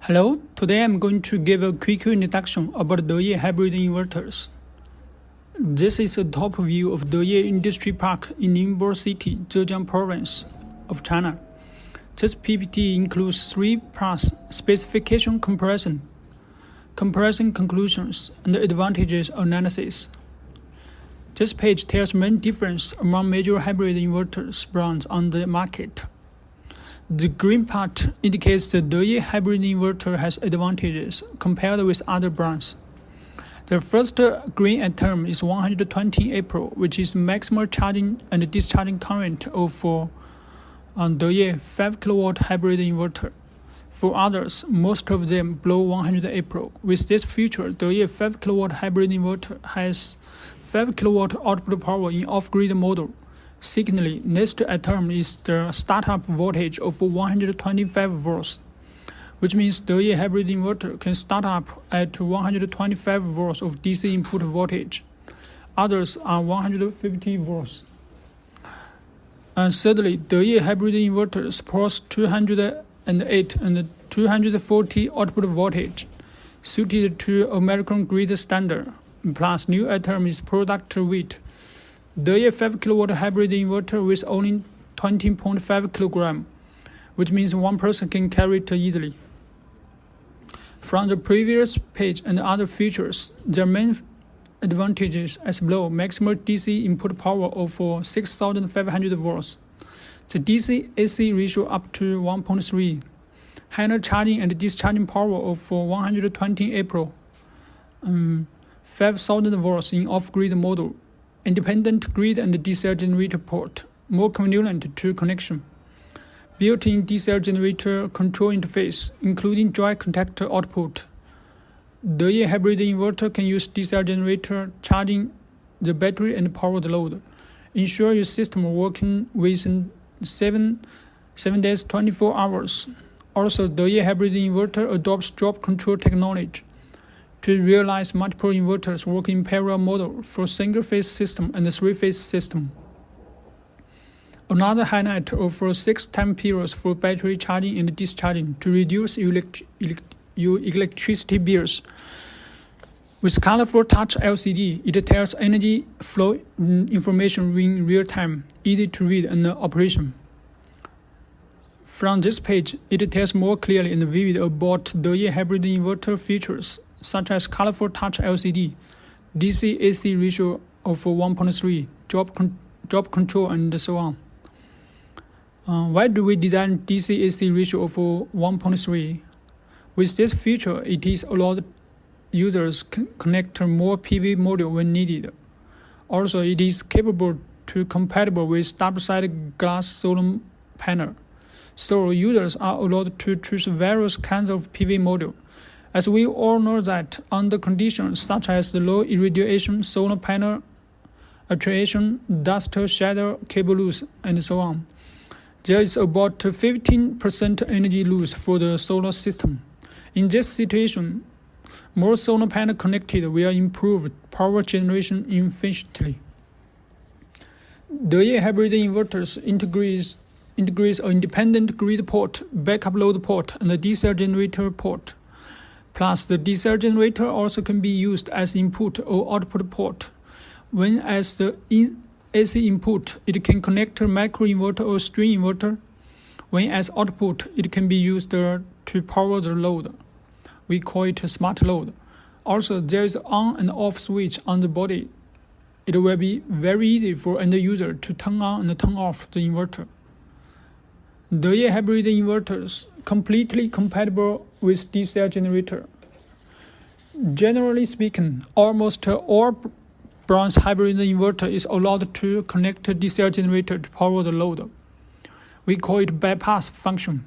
Hello, today I'm going to give a quick introduction about Deye hybrid inverters. This is a top view of Deye Industry Park in Ningbo City, Zhejiang Province of China. This PPT includes 3 parts: specification comparison, comparison conclusions, and advantages analysis. This page tells main difference among major hybrid inverters brands on the market. The green part indicates the Deye hybrid inverter has advantages compared with other brands. The first green term is 120 April, which is maximum charging and discharging current of Deye 5 kW hybrid inverter. For others, most of them below 100 April. With this feature, Deye 5 kW hybrid inverter has 5 kW output power in off-grid model. Secondly, next term is the startup voltage of 125 volts, which means Deye hybrid inverter can start up at 125 volts of DC input voltage. Others are 150 volts. And thirdly, Deye hybrid inverter supports 208 and 240 output voltage, suited to American grid standard. Plus, new term is product weight. Deye 5 kW hybrid inverter with only 20.5 kg, which means one person can carry it easily. From the previous page and other features, their main advantages as below: maximum DC input power of 6,500 volts, the DC-AC ratio up to 1.3, higher charging and discharging power of 120 April, 5,000 volts in off-grid model, independent grid and diesel generator port, more convenient to connection. Built-in diesel generator control interface, including dry contactor output. Deye hybrid inverter can use diesel generator charging the battery and power the load. Ensure your system working within 7 days, 24 hours. Also, Deye hybrid inverter adopts drop control technology to realize multiple inverters work in parallel model for single-phase system and 3-phase system. Another highlight offers 6 time periods for battery charging and discharging to reduce your electricity bills. With colorful touch LCD, it tells energy flow information in real time, easy to read and operation. From this page, it tells more clearly and vivid about Deye hybrid inverter features, such as colorful touch LCD, DC-AC ratio of 1.3, drop control, and so on. Why do we design DC-AC ratio of 1.3? With this feature, it is allowed users connect more PV module when needed. Also, it is capable to compatible with double-sided glass solar panel. So users are allowed to choose various kinds of PV module. As we all know that under conditions such as the low irradiation solar panel, attenuation, dust, shadow, cable loss, and so on, there is about 15% energy loss for the solar system. In this situation, more solar panel connected will improve power generation efficiently. Deye hybrid inverters integrates an independent grid port, backup load port, and a diesel generator port. Plus, the diesel generator also can be used as input or output port. When as the AC input, it can connect a microinverter or string inverter. When as output, it can be used to power the load. We call it a smart load. Also, there is an on and off switch on the body. It will be very easy for end user to turn on and turn off the inverter. Deye hybrid inverters completely compatible with diesel generator. Generally speaking, almost all brands hybrid inverter is allowed to connect a diesel generator to power the load. We call it bypass function.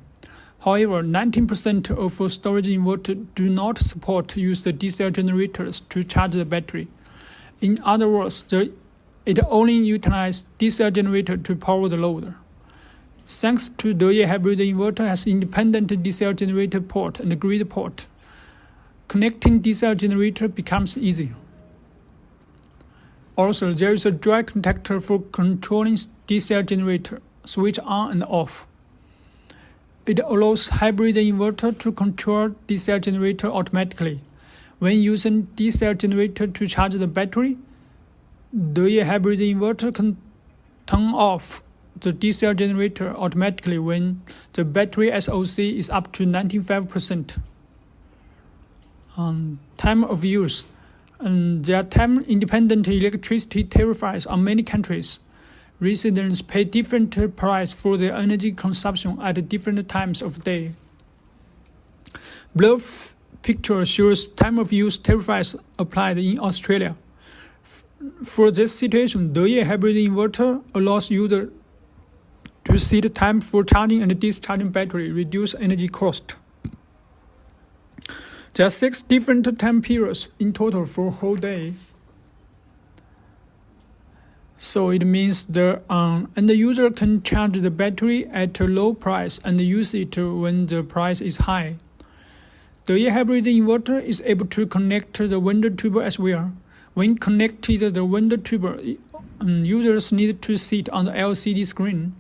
However, 19% of storage inverters do not support use the diesel generators to charge the battery. In other words, it only utilizes diesel generator to power the load. Thanks to Deye hybrid inverter has independent diesel generator port and grid port, connecting diesel generator becomes easy. Also, there is a dry contactor for controlling diesel generator, switch on and off. It allows hybrid inverter to control DC generator automatically. When using DC generator to charge the battery, the hybrid inverter can turn off the DC generator automatically when the battery SOC is up to 95%. Time of use. There are time-independent electricity tariffs on many countries. Residents pay different price for their energy consumption at different times of day. Below picture shows time of use tariffs applied in Australia. For this situation, Deye hybrid inverter allows user to see the time for charging and discharging battery, reduce energy cost. There are 6 different time periods in total for a whole day. So it means the user can charge the battery at a low price and use it when the price is high. The hybrid inverter is able to connect the window tuber as well. When connected the window tuber, users need to see it on the LCD screen.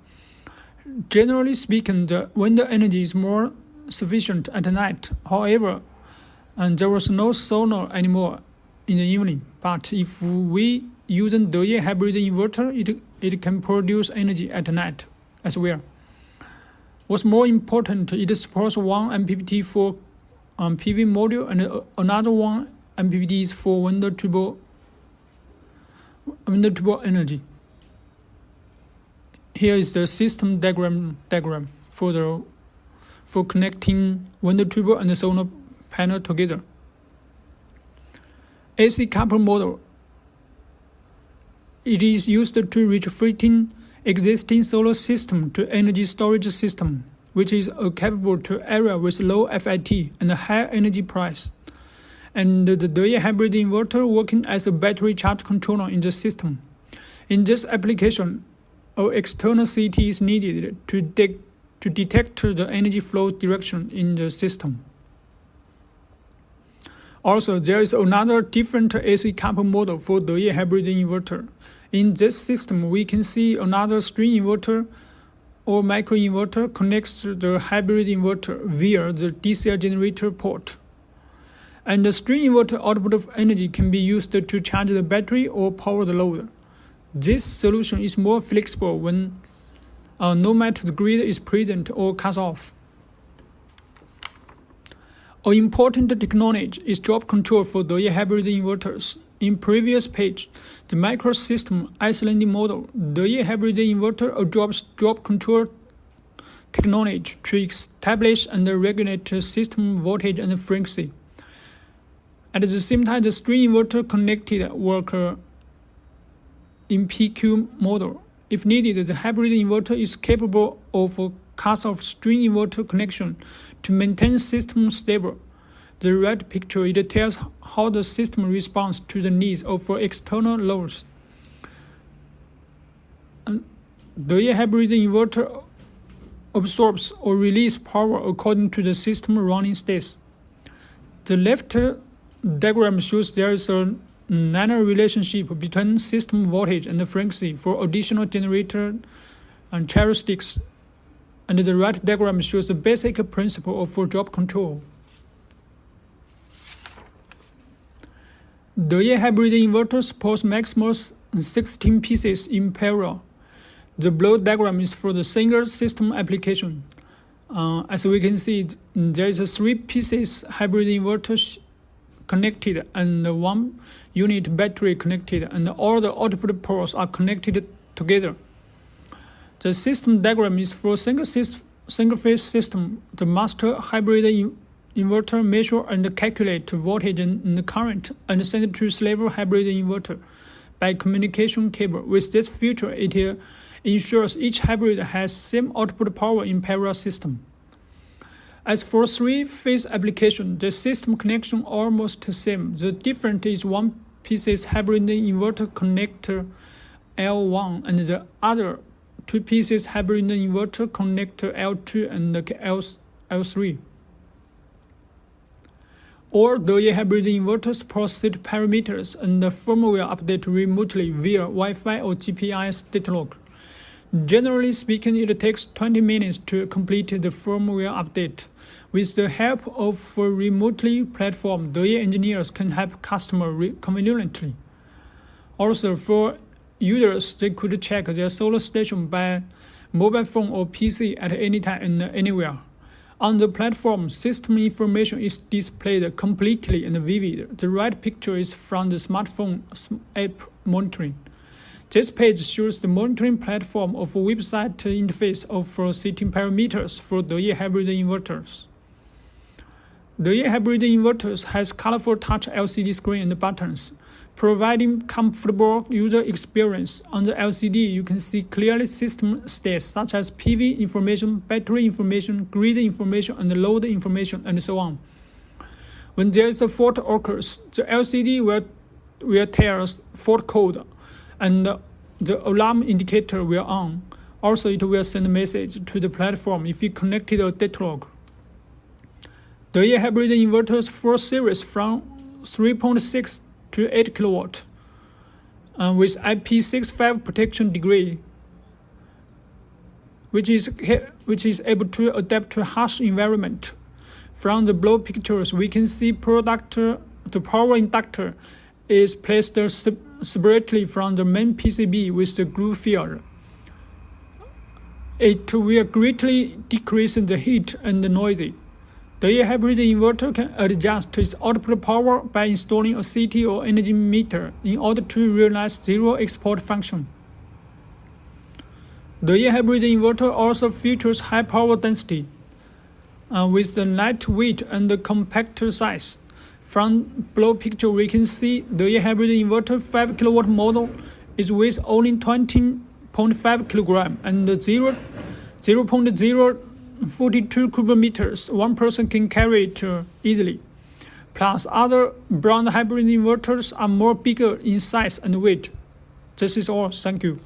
Generally speaking, the window energy is more sufficient at night. However, there was no solar anymore in the evening. But if we use the hybrid inverter, it can produce energy at night as well. What's more important, it supports 1 MPPT for PV module and another 1 MPPT is for window tuber energy. Here is the system diagram for connecting window tuber and the solar panel together. AC couple model. It is used to retrofitting existing solar system to energy storage system, which is capable to area with low FIT and a high energy price. And the Deye hybrid inverter working as a battery charge controller in the system. In this application, an external CT is needed to detect the energy flow direction in the system. Also, there is another different AC couple model for the hybrid inverter. In this system, we can see another string inverter or microinverter connects the hybrid inverter via the DC generator port. And the string inverter output of energy can be used to charge the battery or power the load. This solution is more flexible when no matter the grid is present or cut off. An important technology is drop control for the hybrid inverters. In previous page, the microsystem isolating model, the hybrid inverter adopts drop control technology to establish and regulate system voltage and frequency. At the same time, the string inverter connected work in PQ model. If needed, the hybrid inverter is capable of a cut-off string inverter connection to maintain system stable. The right picture, it tells how the system responds to the needs of external loads. The hybrid inverter absorbs or releases power according to the system running states. The left diagram shows there is a linear relationship between system voltage and the frequency for additional generator and characteristics. And the right diagram shows the basic principle of drop control. The hybrid inverter supports maximum 16 pieces in parallel. The below diagram is for the single system application. As we can see, there is a 3 pieces hybrid inverter connected and 1 unit battery connected, and all the output ports are connected together. The system diagram is for single-phase system. The master hybrid inverter measure and calculate voltage and current and send it to slave hybrid inverter by communication cable. With this feature, it ensures each hybrid has same output power in parallel system. As for 3-phase application, the system connection almost the same. The difference is 1 pieces hybrid inverter connector L1 and the other 2 pieces hybrid inverter connector L2 and L3. All the hybrid inverters support set parameters and the firmware update remotely via Wi-Fi or GPS data log. Generally speaking, it takes 20 minutes to complete the firmware update. With the help of a remotely platform, Deye engineers can help customers conveniently. Also, for users, they could check their solar station by mobile phone or PC at any time and anywhere. On the platform, system information is displayed completely and vivid. The right picture is from the smartphone app monitoring. This page shows the monitoring platform of a website interface of setting parameters for Deye hybrid inverters. Deye hybrid inverters has colorful touch LCD screen and buttons, providing comfortable user experience. On the LCD, you can see clearly system states such as PV information, battery information, grid information, and load information, and so on. When there is a fault occurs, the LCD will tell us fault code, and the alarm indicator will on. Also, it will send a message to the platform if you connected a data log. Deye hybrid inverters 4 series from 3.6 to 8 kW with IP65 protection degree, which is able to adapt to harsh environment. From the below pictures, we can see the power inductor is placed separately from the main PCB with the glue field. It will greatly decrease the heat and the noise. The hybrid inverter can adjust its output power by installing a CT or energy meter in order to realize zero export function. The hybrid inverter also features high power density with the lightweight and the compact size. From below picture, we can see the hybrid inverter 5 kW model is with only 20.5 kg and 0.042 cubic meters. One person can carry it easily. Plus, other brand hybrid inverters are more bigger in size and weight. This is all. Thank you.